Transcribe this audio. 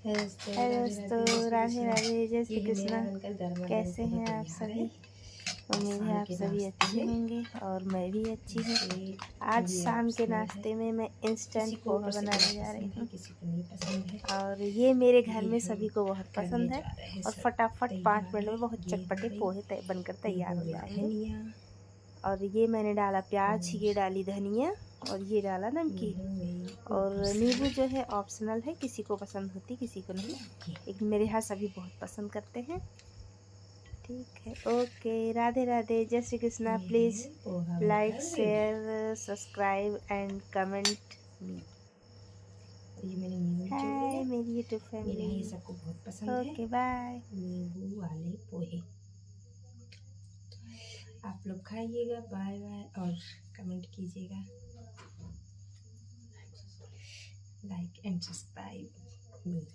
है दोस्तों, राधे राधे, जय श्री कृष्णा। कैसे हैं आप सभी? उम्मीद है आप सभी अच्छे होंगे और मैं भी अच्छी हूँ। आज शाम के नाश्ते में मैं इंस्टेंट पोहा बनाने जा रही हूँ और ये मेरे घर में सभी को बहुत पसंद है और फटाफट 5 मिनट में बहुत चटपटे पोहे बनकर तैयार हो जाएंगे। और ये मैंने डाला प्याज, ये डाली धनिया और ये डाला नमकीन। और नींबू जो है ऑप्शनल है, किसी को पसंद होती किसी को नहीं, लेकिन मेरे यहाँ सभी बहुत पसंद करते हैं। ठीक है, ओके, राधे राधे, जय Shri Krishna. Please like, share, subscribe and comment me. Hi मेरी यूट्यूब फैमिली, सबको बहुत पसंद है। Okay bye. नींबू वाले पोहे आप लोग खाइएगा, बाय बाय, और कमेंट कीजिएगा, लाइक एंड सब्सक्राइब मी।